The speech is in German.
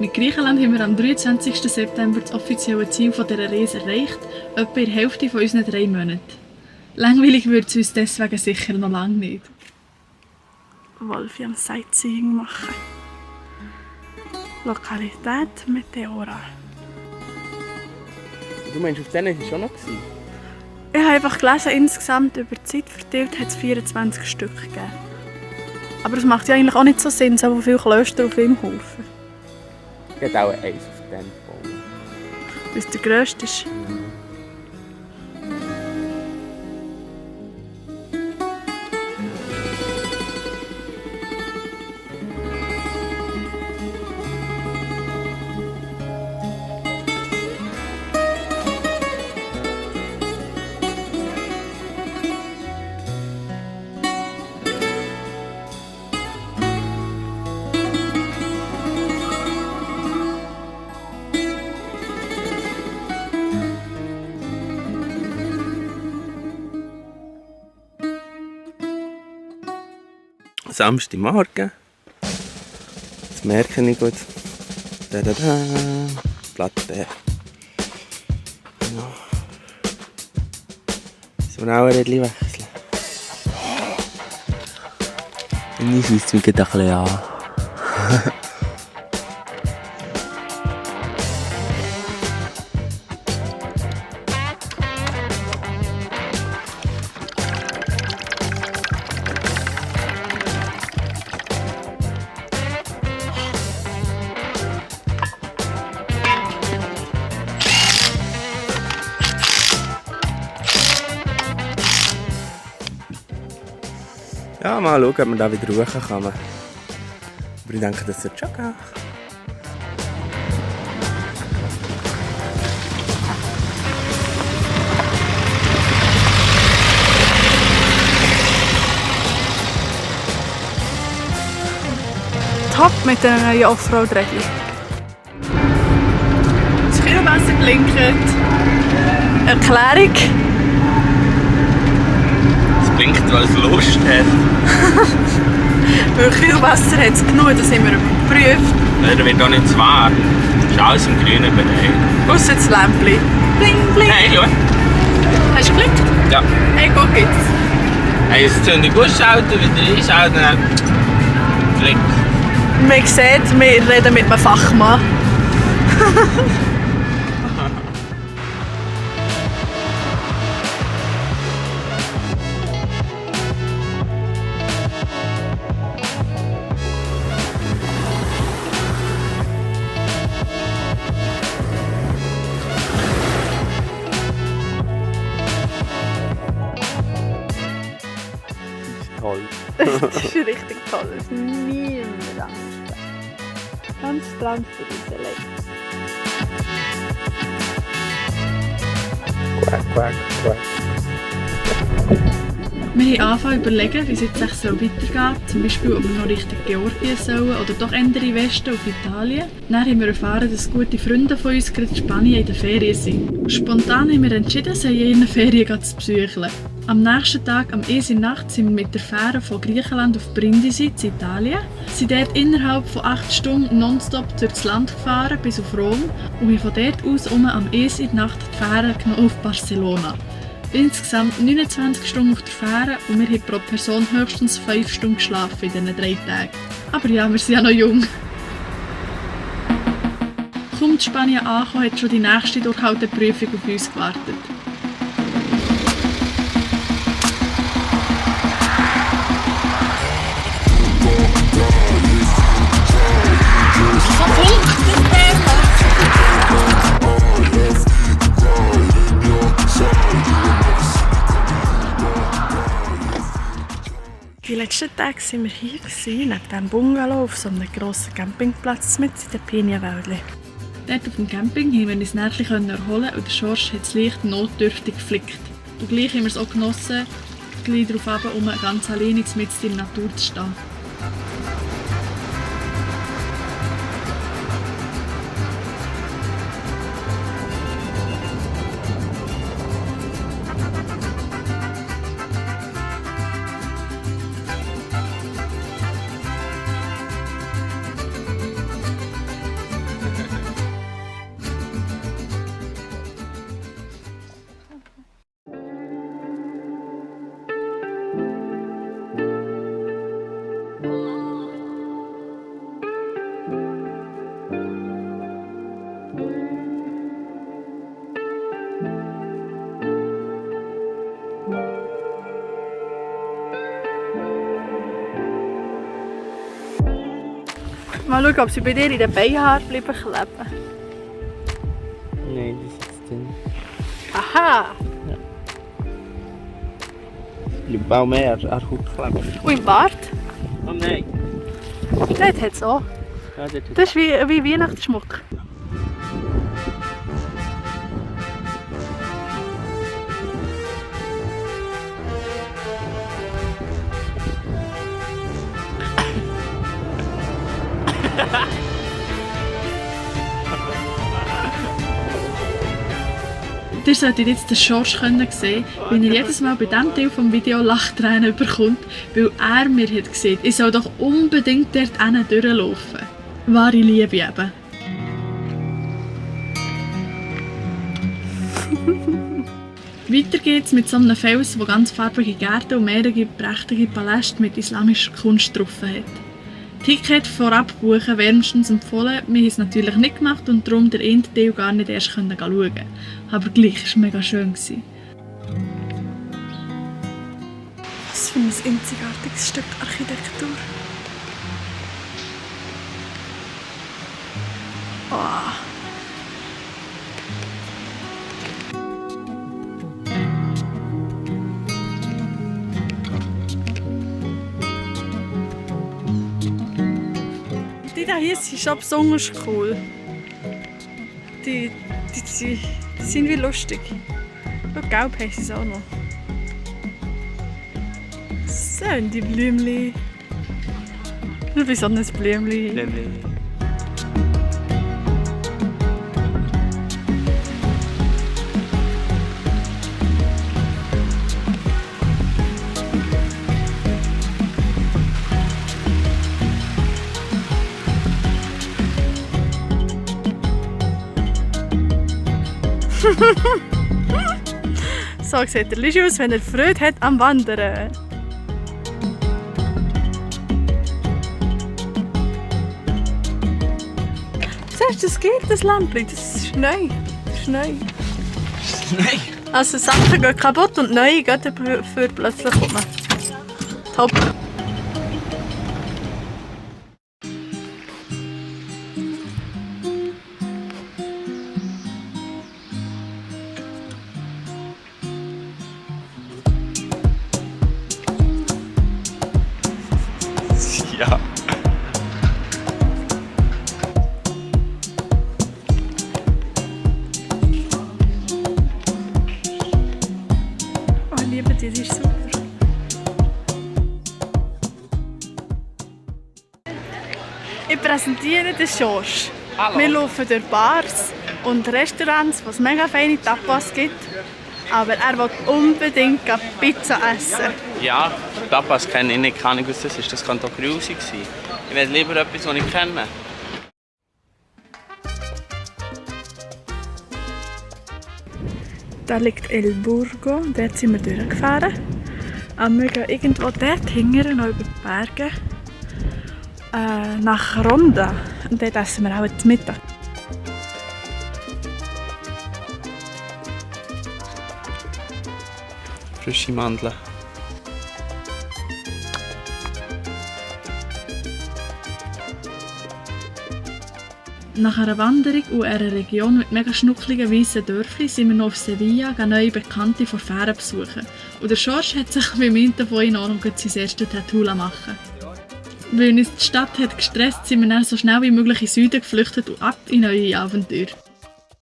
Mit Griechenland haben wir am 23. September das offizielle Ziel dieser Reise erreicht, etwa in der Hälfte von unseren 3 Monaten. Langweilig wird es uns deswegen sicher noch lange nicht. Wolfi am Sightseeing machen. Lokalität Meteora. Du meinst, auf denen war es schon noch? Ich habe einfach gelesen, insgesamt über die Zeit verteilt hat es 24 Stück gegeben. Aber es macht ja eigentlich auch nicht so Sinn, so viele Klöster auf einem Haufen. Ich hätte auch eins auf den Baum. Weil es der grösste ist. Samstagmorgen. Das merke ich gut. Platte. Genau. Sollen wir auch ein Rädchen wechseln? Ich schweisse mich gerade ein bisschen an. Ja, mal schauen, ob man da wieder ruhen kann. Aber ich denke, das wird schon gehen. Top mit einer neuen Offroad-Rädchen. Das Kühlwasser blinkt. Erklärung. Es blinkt, weil es Lust hat. Weil Kühlwasser hat es genug, das haben wir überprüft. Er wird auch nicht zu warm. Es ist alles im grünen Bereich. Ausser das Lämpchen. Bling, bling. Hey, schau. Hast du geblinkt? Ja. Hey, guck jetzt. Hey, jetzt tun die ausschalten, wieder einschalten. Blinkt. Man sieht, wir reden mit einem Fachmann. Toll. Das ist richtig toll. Das ist niemand anders. Ganz dran für diese Leben. Quack, quack, quack. Wir haben angefangen zu überlegen, wie es jetzt weitergehen soll. Zum Beispiel, ob wir noch Richtung Georgien sollen oder doch eher in Westen auf Italien. Dann haben wir erfahren, dass gute Freunde von uns gerade in Spanien in den Ferien sind. Spontan haben wir entschieden, sie in ihren Ferien zu besuchen. Am nächsten Tag, am 1. Nacht, sind wir mit der Fähre von Griechenland auf Brindisi, in Italien. Wir sind dort innerhalb von 8 Stunden nonstop durch das Land gefahren, bis auf Rom. Und haben von dort aus am 1. Nacht die Fähre genommen auf Barcelona. Insgesamt 29 Stunden auf der Fähre und wir haben pro Person höchstens 5 Stunden geschlafen in diesen 3 Tagen. Aber ja, wir sind ja noch jung. Kaum in Spanien angekommen, hat schon die nächste Durchhalteprüfung auf uns gewartet. Die letzten Tage waren wir hier, neben diesem Bungalow auf so einem grossen Campingplatz mit in den Pinienwäldchen. Dort auf dem Camping konnten wir uns nächtlich erholen und der Schorsch hat das Licht notdürftig geflickt. Und gleich haben wir es auch genossen, gleich darauf runter, ganz alleine mitten in der Natur zu stehen. Mal schauen, ob sie bei dir in den Beinhaaren bleiben kleben. Nein, die sitzt drin. Aha! Ich bleibt auch mehr an Haut kleben. Und im Bart? Oh nein. Dort hat es auch. Ja, dort hat Das ist wie Weihnachtsschmuck. Ihr solltet jetzt den Schorsch sehen, wie er jedes Mal bei diesem Teil des Videos Lachtränen bekommt, weil er mir hat gesagt, ich soll doch unbedingt dort durchlaufen. Wahre Liebe eben. Weiter geht's mit so einem Fels, der ganz farbige Gärten und mehrere prächtige Paläste mit islamischer Kunst drauf hat. Ticket vorab buchen wärmstens empfohlen. Wir haben es natürlich nicht gemacht und darum den einen Teil gar nicht erst schauen können. Aber gleich war es mega schön. Was für ein einzigartiges Stück Architektur. Oh. Die hier sind schon besonders cool. Die sind wie lustig. Und gelb haben sie es auch noch. So, die Blümchen. Ein besonderes Blümchen. So sieht der Lischi aus, wenn er Freude hat am Wandern. Siehst du, das geht, das Lämpchen. Das ist neu. Das ist neu. Nein. Also Sachen gehen kaputt und neue gehen dafür plötzlich kommen. Top. Ja. Oh, ich liebe die, die ist super. Ich präsentiere den Schorsch. Wir laufen durch Bars und Restaurants, wo es mega feine Tapas gibt. Aber er will unbedingt Pizza essen. Ja, Tapas kenne ich nicht, keine Ahnung, was das ist. Das kann doch grusig sein. Ich will lieber etwas, das ich kenne. Da liegt El Burgo, dort sind wir durchgefahren. Aber wir gehen irgendwo dort hinten, noch über die Berge, nach Ronda. Und dort essen wir auch zum Mittag. Frische Mandeln. Nach einer Wanderung und einer Region mit mega schnuckligen weißen Dörfern sind wir noch auf Sevilla, neue Bekannte von Fähren besuchen. Und der Schorsch hat sich wie meinte von ihnen an und sein erstes Tattoo machen. Weil uns die Stadt hat gestresst, sind wir dann so schnell wie möglich in den Süden geflüchtet und ab in neue Abenteuer.